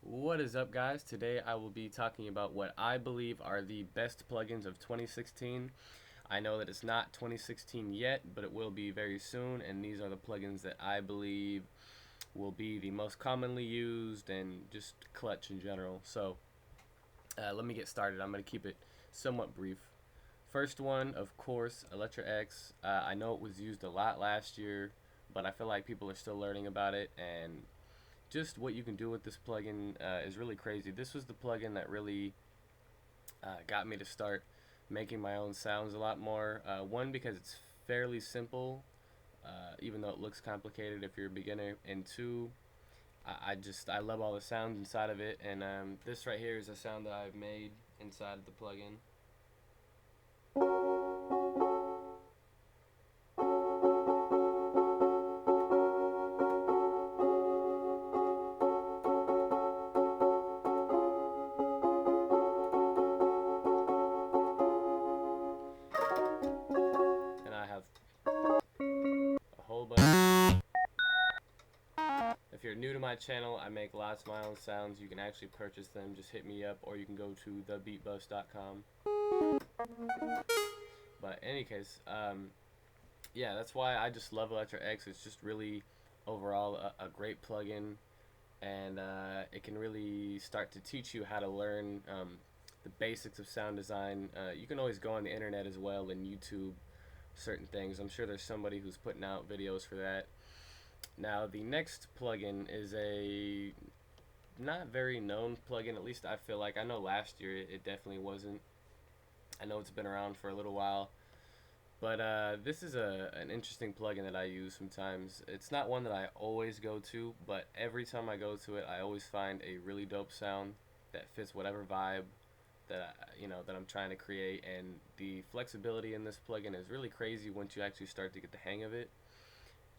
What is up, guys? Today I will be talking about what I believe are the best plugins of 2016. I know that it's not 2016 yet, but it will be very soon, and these are the plugins that I believe will be the most commonly used and just clutch in general. So let me get started. I'm going to keep it somewhat brief. First one, of course, Electra X. I know it was used a lot last year, but I feel like people are still learning about it, and just what you can do with this plugin is really crazy. This was the plugin that really got me to start making my own sounds a lot more. One, because it's fairly simple, even though it looks complicated if you're a beginner. And two, I love all the sounds inside of it. And this right here is a sound that I've made inside of the plugin. And I have a whole bunch. If you're new to my channel, I make lots of my own sounds. You can actually purchase them. Just hit me up, or you can go to thebeatbus.com. But in any case, yeah, that's why I just love Electra X. It's just really overall a great plugin, and it can really start to teach you how to learn the basics of sound design. You can always go on the internet as well and YouTube certain things. I'm sure there's somebody who's putting out videos for that. Now, the next plugin is a not very known plugin, at least I feel like. I know last year it definitely wasn't. I know it's been around for a little while, but this is an interesting plugin that I use sometimes. It's not one that I always go to, but every time I go to it, I always find a really dope sound that fits whatever vibe that that I'm trying to create. And the flexibility in this plugin is really crazy once you actually start to get the hang of it.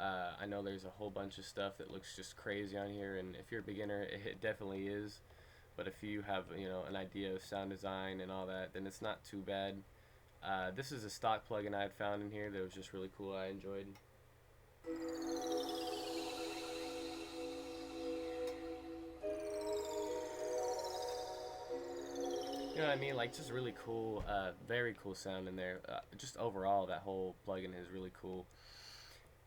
I know there's a whole bunch of stuff that looks just crazy on here, and if you're a beginner, it definitely is. But if you have an idea of sound design and all that, then it's not too bad. This is a stock plugin I had found in here that was just really cool. I enjoyed. You know what I mean? Like, just really cool, very cool sound in there. Just overall, that whole plugin is really cool.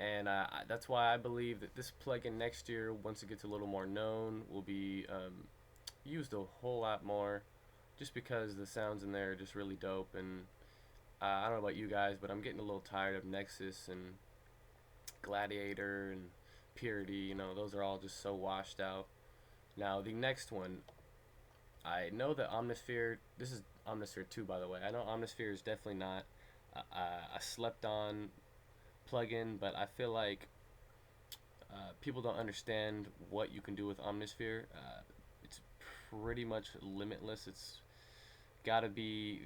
And that's why I believe that this plugin next year, once it gets a little more known, will be used a whole lot more, just because the sounds in there are just really dope. And I don't know about you guys, but I'm getting a little tired of Nexus and Gladiator and Purity. Those are all just so washed out. Now, the next one, I know that Omnisphere, this is Omnisphere 2, by the way. I know Omnisphere is definitely not a slept on plugin, but I feel like people don't understand what you can do with Omnisphere. It's pretty much limitless. It's gotta be,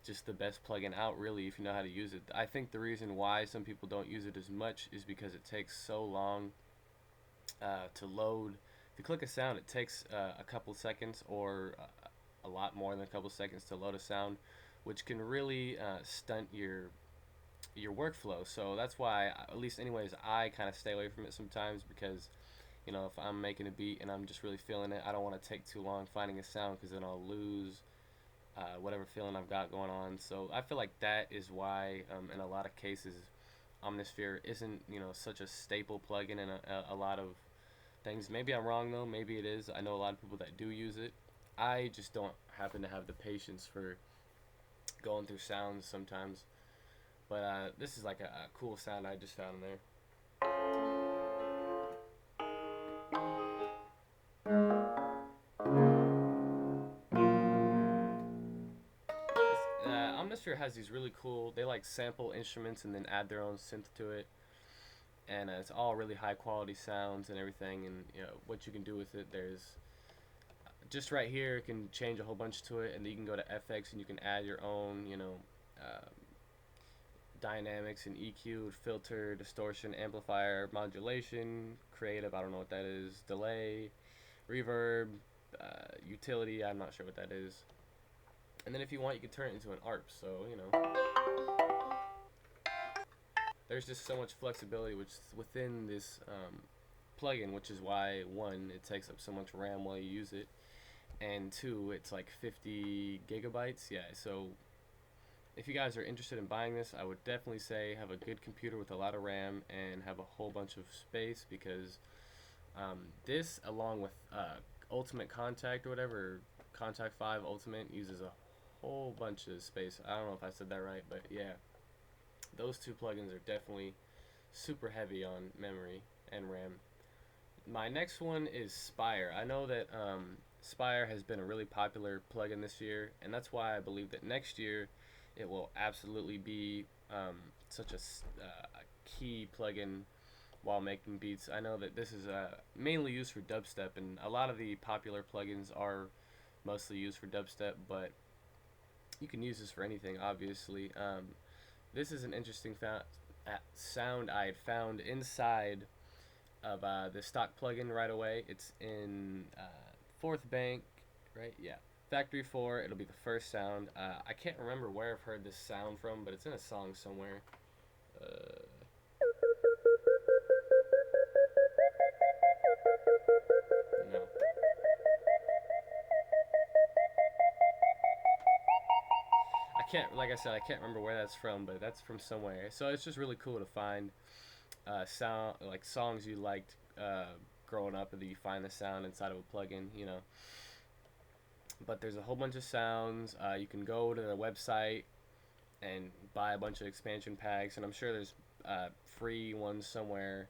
just the best plugin out, really, if you know how to use it. I think the reason why some people don't use it as much is because it takes so long to load. If you click a sound, it takes a couple seconds, or a lot more than a couple seconds to load a sound, which can really stunt your workflow. So that's why, at least anyways, I kind of stay away from it sometimes, because if I'm making a beat and I'm just really feeling it, I don't want to take too long finding a sound, because then I'll lose whatever feeling I've got going on. So I feel like that is why in a lot of cases Omnisphere isn't such a staple plugin in a lot of things. Maybe I'm wrong though, maybe it is. I know a lot of people that do use it. I just don't happen to have the patience for going through sounds sometimes. But this is like a cool sound I just found in there. Omnisphere has these really cool, they like sample instruments and then add their own synth to it. And it's all really high quality sounds and everything. And what you can do with it, there's just right here, it can change a whole bunch to it. And then you can go to FX and you can add your own, dynamics and EQ, filter, distortion, amplifier, modulation, creative, I don't know what that is, delay, reverb, utility, I'm not sure what that is. And then if you want, you can turn it into an ARP. So there's just so much flexibility within this plugin, which is why one, it takes up so much RAM while you use it, and two, it's like 50 gigabytes. Yeah, so if you guys are interested in buying this, I would definitely say have a good computer with a lot of RAM and have a whole bunch of space, because this, along with Ultimate Contact or whatever, Contact 5 Ultimate, uses a whole bunch of space. I don't know if I said that right, but yeah, those two plugins are definitely super heavy on memory and RAM. My next one is Spire. I know that Spire has been a really popular plugin this year, and that's why I believe that next year it will absolutely be such a key plugin while making beats. I know that this is mainly used for dubstep, and a lot of the popular plugins are mostly used for dubstep, but you can use this for anything, obviously. This is an interesting sound I had found inside of the stock plugin right away. It's in Fourth Bank, right? Yeah. Factory 4, it'll be the first sound. I can't remember where I've heard this sound from, but it's in a song somewhere. No. Like I said, I can't remember where that's from, but that's from somewhere. So it's just really cool to find sound, like songs you liked growing up, and that you find the sound inside of a plugin, you know. But there's a whole bunch of sounds. You can go to the website and buy a bunch of expansion packs, and I'm sure there's free ones somewhere.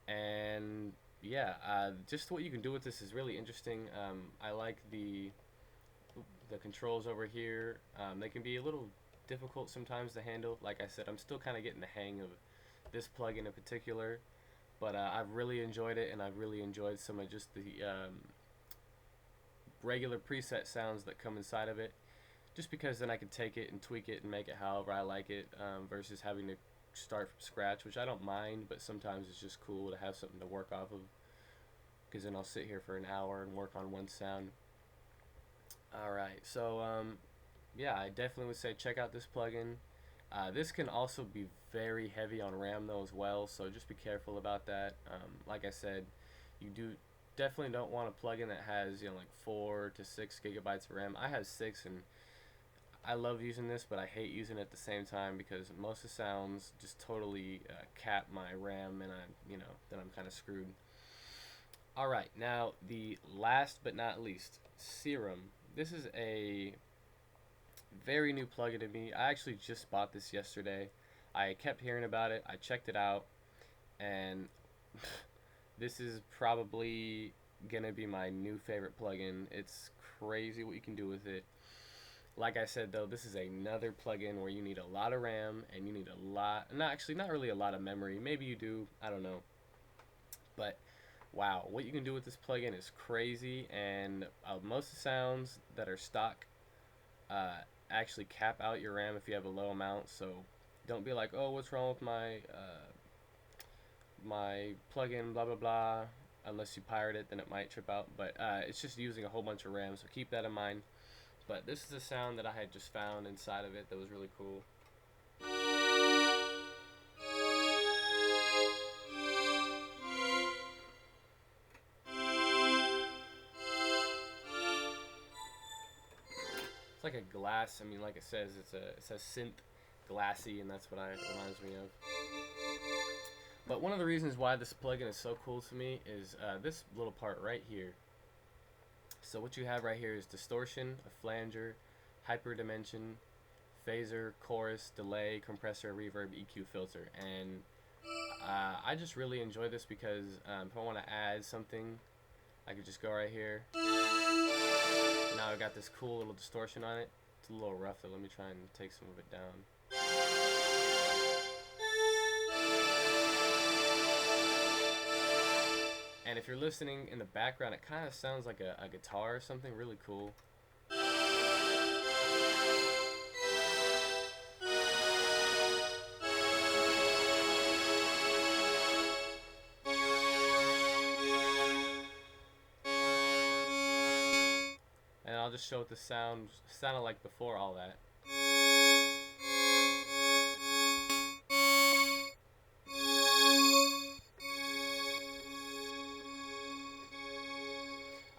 And yeah, just what you can do with this is really interesting. I like the controls over here. They can be a little difficult sometimes to handle. Like I said, I'm still kind of getting the hang of this plugin in particular, but I've really enjoyed it, and I've really enjoyed some of just the regular preset sounds that come inside of it, just because then I can take it and tweak it and make it however I like it, versus having to start from scratch, which I don't mind, but sometimes it's just cool to have something to work off of, because then I'll sit here for an hour and work on one sound. Alright, so yeah, I definitely would say check out this plugin. This can also be very heavy on RAM though as well, so just be careful about that. Like I said, you definitely don't want a plugin that has, you know, like 4 to 6 gigabytes of RAM. I have 6, and I love using this, but I hate using it at the same time, because most of the sounds just totally cap my RAM, and then I'm kind of screwed. Alright, now the last but not least, Serum. This is a very new plugin to me. I actually just bought this yesterday. I kept hearing about it. I checked it out, and this is probably gonna be my new favorite plugin. It's crazy what you can do with it. Like I said though, this is another plugin where you need a lot of RAM, and you need a lot, not really a lot of memory. Maybe you do, I don't know. But wow, what you can do with this plugin is crazy, and most of the sounds that are stock actually cap out your RAM if you have a low amount. So don't be like, oh, what's wrong with my my plugin, blah blah blah. Unless you pirate it, then it might trip out. But it's just using a whole bunch of RAM, so keep that in mind. But this is a sound that I had just found inside of it that was really cool. It's like a glass. I mean, like it says, it says synth glassy, and that's what it reminds me of. But one of the reasons why this plugin is so cool to me is this little part right here. So what you have right here is distortion, a flanger, hyperdimension, phaser, chorus, delay, compressor, reverb, EQ, filter. And I just really enjoy this because if I want to add something, I could just go right here. Now I got this cool little distortion on it. It's a little rough, so let me try and take some of it down. And if you're listening in the background, it kind of sounds like a guitar or something really cool. And I'll just show what the sounded like before all that.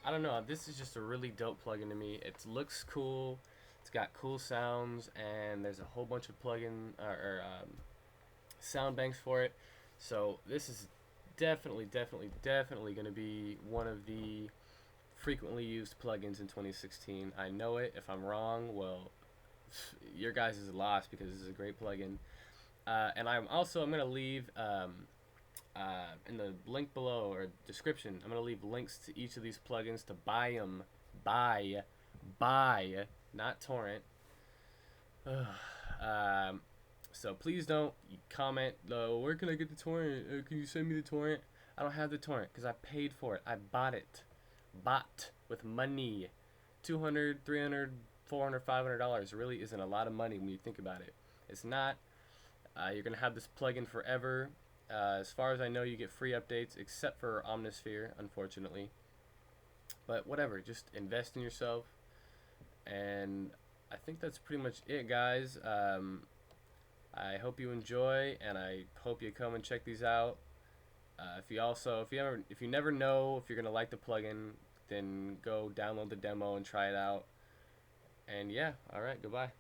I don't know. This is just a really dope plugin to me. It looks cool. It's got cool sounds, and there's a whole bunch of plugin or sound banks for it. So this is definitely going to be one of the frequently used plugins in 2016. I know it. If I'm wrong, well, your guys' is lost because this is a great plugin. And I'm going to leave in the link below or description. I'm going to leave links to each of these plugins to buy them. Buy, not torrent. So please don't comment, where can I get the torrent? Can you send me the torrent? I don't have the torrent because I paid for it. I bought it. Bought with money. $200, $300, $400, $500 really isn't a lot of money when you think about it. It's not. You're going to have this plugin forever. As far as I know, you get free updates, except for Omnisphere, unfortunately. But whatever, just invest in yourself. And I think that's pretty much it, guys. I hope you enjoy, and I hope you come and check these out. If you never know if you're gonna like the plugin, then go download the demo and try it out. And yeah, all right, goodbye.